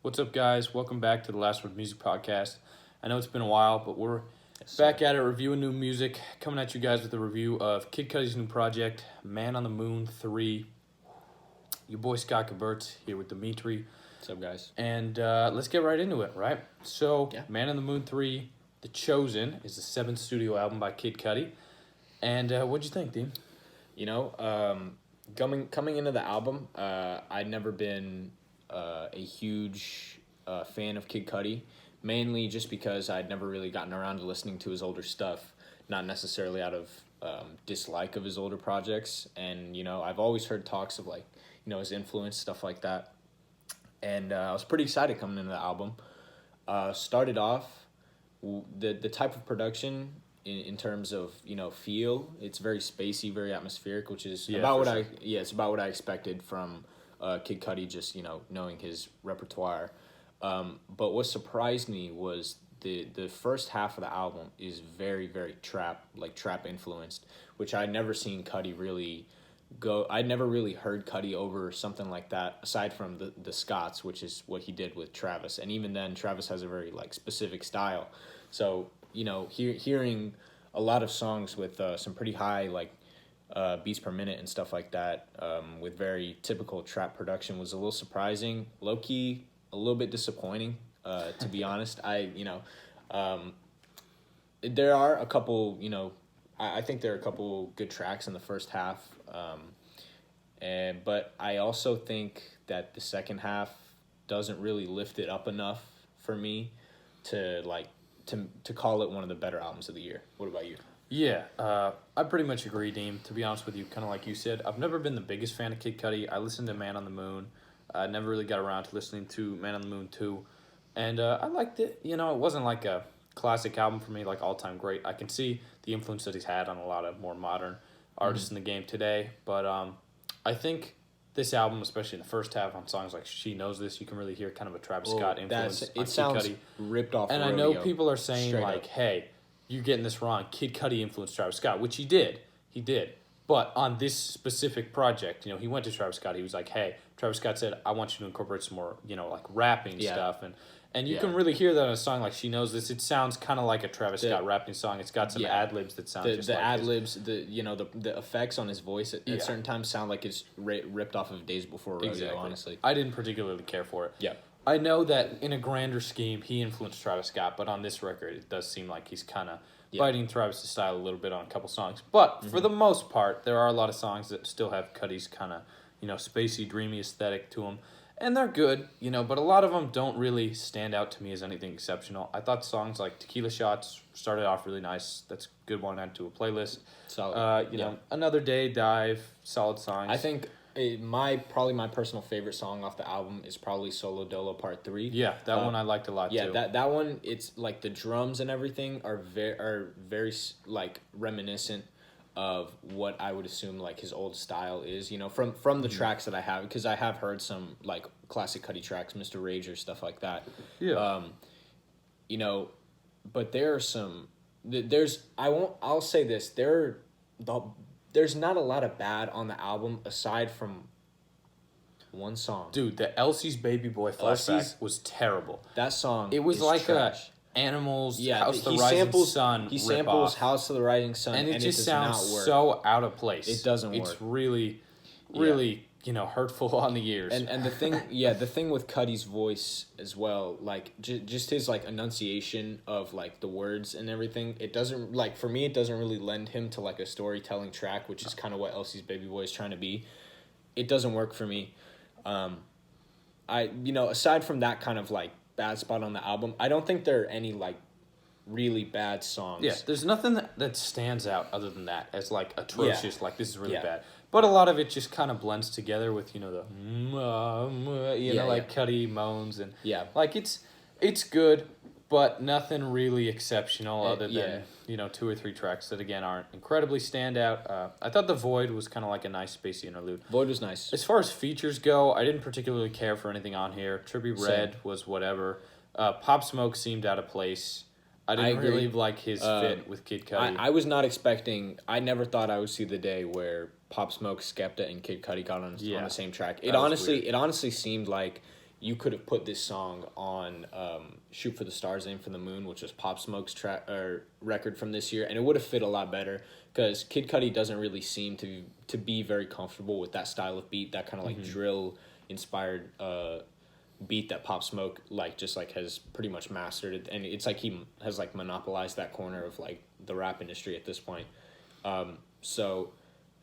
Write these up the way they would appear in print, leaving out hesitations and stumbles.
What's up, guys? Welcome back to the Last Word Music Podcast. I know it's been a while, but we're back at it reviewing new music, coming at you guys with a review of Kid Cudi's new project, Man on the Moon 3. Your boy Scott Caberts here with Dimitri. What's up, guys? And let's get right into it, right? So, Yeah. Man on the Moon 3, The Chosen, is the 7th studio album by Kid Cudi. And what'd you think, Dean? You know, coming into the album, I'd never been a huge fan of Kid Cudi, mainly just because I'd never really gotten around to listening to his older stuff, not necessarily out of dislike of his older projects. And, you know, I've always heard talks of, like, you know, his influence, stuff like that. And I was pretty excited coming into the album. Started off, the type of production in terms of, you know, feel, it's very spacey, very atmospheric, which is it's about what I expected from Kid Cudi, just, you know, knowing his repertoire. But what surprised me was the first half of the album is very, very trap influenced, which I'd never seen Cudi really go. I'd never really heard Cudi over something like that, aside from the Scots, which is what he did with Travis. And even then, Travis has a very, like, specific style. So, you know, hearing a lot of songs with some pretty high, like, beats per minute and stuff like that, with very typical trap production, was a little surprising, low key, a little bit disappointing. To be honest, there are a couple, you know, I think there are a couple good tracks in the first half, but I also think that the second half doesn't really lift it up enough for me to call it one of the better albums of the year. What about you? Yeah, I pretty much agree, Dean. To be honest with you, kind of like you said, I've never been the biggest fan of Kid Cudi. I listened to Man on the Moon. I never really got around to listening to Man on the Moon 2. And I liked it. You know, it wasn't like a classic album for me, like all-time great. I can see the influence that he's had on a lot of more modern artists in the game today. But I think this album, especially in the first half on songs like She Knows This, you can really hear kind of a Travis Scott influence on It sounds Kid Cudi. ripped off And Rodeo, I know people are saying, straight like, up. hey, you're getting this wrong. Kid Cudi influenced Travis Scott, which he did. He did. But on this specific project, you know, he went to Travis Scott. He was like, hey, Travis Scott said, I want you to incorporate some more, you know, like rapping stuff. And you can really hear that in a song like She Knows This. It sounds kind of like a Travis Scott rapping song. It's got some ad-libs that sound just like the ad-libs, the effects on his voice at certain times sound like it's ripped off of Days Before Rodeo, Exactly. honestly. I didn't particularly care for it. Yeah. I know that in a grander scheme, he influenced Travis Scott, but on this record, it does seem like he's kind of biting Travis' style a little bit on a couple songs. But for the most part, there are a lot of songs that still have Cudi's kind of, you know, spacey, dreamy aesthetic to them. And they're good, you know, but a lot of them don't really stand out to me as anything exceptional. I thought songs like Tequila Shots started off really nice. That's a good one to add to a playlist. Solid. You know, Another Day, Dive, solid songs. I think probably my personal favorite song off the album is probably Solo Dolo Part 3. Yeah, that one I liked a lot too. Yeah, that one, it's like the drums and everything are very like reminiscent of what I would assume like his old style is, you know, from the tracks that I have, because I have heard some like classic Cudi tracks, Mr. Rager, stuff like that. Yeah. You know, but there are some I'll say this, there's not a lot of bad on the album aside from one song. Dude, the Elsie's Baby Boy flashback was terrible. That song, it was is like trash. Animals, Yeah, House of the Rising Sun. He samples ripoff. House of the Rising Sun, and it just does sounds not work. so out of place. It doesn't work. It's really, you know, hurtful on the ears. And the thing with Cudi's voice as well, like just his like enunciation of like the words and everything, it doesn't, like, for me, it doesn't really lend him to like a storytelling track, which is kind of what Elsie's Baby Boy is trying to be. It doesn't work for me. Aside from that kind of like bad spot on the album, I don't think there are any like really bad songs. Yeah, there's nothing that stands out other than that as like atrocious, like this is really bad. But a lot of it just kind of blends together with, you know, the like Cudi moans and like it's good, but nothing really exceptional other than, you know, 2 or 3 tracks that again aren't incredibly standout. I thought The Void was kind of like a nice spacey interlude. Void was nice. As far as features go, I didn't particularly care for anything on here. Trippie Redd was whatever. Pop Smoke seemed out of place. I didn't really like his fit with Kid Cudi. I was not expecting. I never thought I would see the day where Pop Smoke, Skepta, and Kid Cudi got on the same track. It honestly seemed like you could have put this song on "Shoot for the Stars, Aim for the Moon," which was Pop Smoke's track or record from this year, and it would have fit a lot better because Kid Cudi doesn't really seem to be very comfortable with that style of beat, that kind of like drill inspired beat that Pop Smoke has pretty much mastered it, and it's like he has like monopolized that corner of like the rap industry at this point. So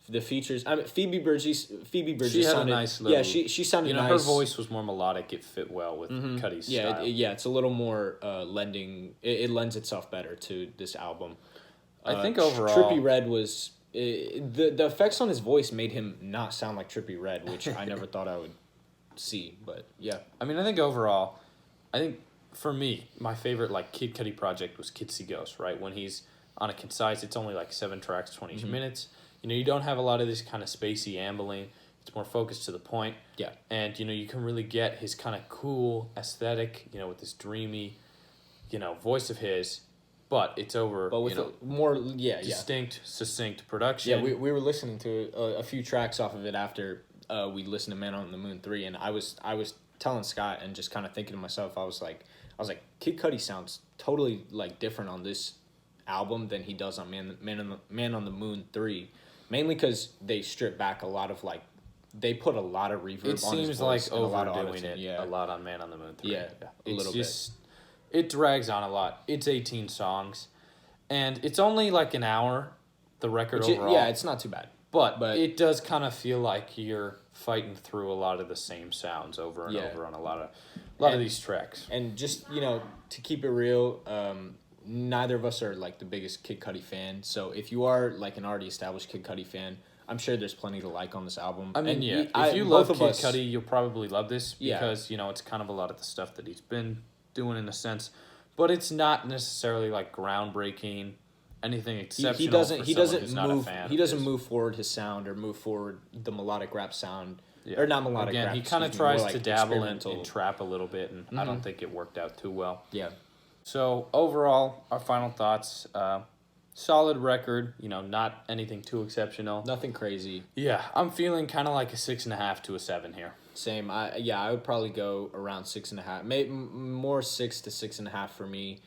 the features, I mean, Phoebe Bridges She had sounded, a nice little, she sounded nice. her voice was more melodic. It fit well with Cudi's style. It's a little more lending. It lends itself better to this album. I think overall, Trippie Redd was the effects on his voice made him not sound like Trippie Redd, which I never thought I would see. But yeah, I mean, I think overall, I think for me, my favorite like Kid Cudi project was Kids See Ghosts. Right, when he's on a concise, it's only like 7 tracks, 20 minutes. You know, you don't have a lot of this kind of spacey ambling. It's more focused to the point. Yeah. And, you know, you can really get his kind of cool aesthetic, you know, with this dreamy, you know, voice of his. But it's over, but with you know, more, distinct, succinct production. Yeah, we were listening to a few tracks off of it after we listened to Man on the Moon 3, and I was telling Scott and just kind of thinking to myself, I was like, Kid Cudi sounds totally like different on this album than he does on Man on the Moon 3. Mainly because they strip back a lot of like, they put a lot of reverb. It on his seems voice like and a lot of overdoing auto-tune. it a lot on Man on the Moon 3. Yeah, a little bit. It drags on a lot. It's 18 songs, and it's only like an hour, the record overall. It's not too bad. But it does kind of feel like you're fighting through a lot of the same sounds over and over on a lot of these tracks. And just, you know, to keep it real, neither of us are like the biggest Kid Cudi fan. So if you are like an already established Kid Cudi fan, I'm sure there's plenty to like on this album. I mean, if you love Kid Cudi, you'll probably love this because, you know, it's kind of a lot of the stuff that he's been doing in a sense. But it's not necessarily like groundbreaking, anything exceptional. He doesn't move forward his sound or move forward the melodic rap sound. Yeah. Or not melodic rap. He kind of tries to dabble in trap a little bit, and I don't think it worked out too well. Yeah. So overall, our final thoughts: solid record. You know, not anything too exceptional. Nothing crazy. Yeah, I'm feeling kind of like a 6.5 to a 7 here. Same. I would probably go around 6.5. Maybe more 6 to 6.5 for me.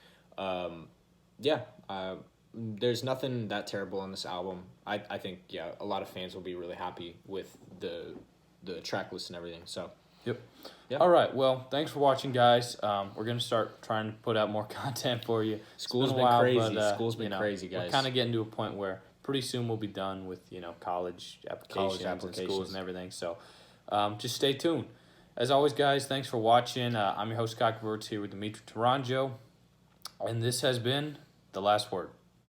There's nothing that terrible on this album. I think a lot of fans will be really happy with the track list and everything. So. Yep. All right. Well, thanks for watching, guys. We're gonna start trying to put out more content for you. School's been crazy. School's been crazy, guys. We're kind of getting to a point where pretty soon we'll be done with college applications and schools and everything. So, just stay tuned. As always, guys, thanks for watching. I'm your host, Scott Gewertz, here with Dimitri Taranjo, and this has been The Last Word.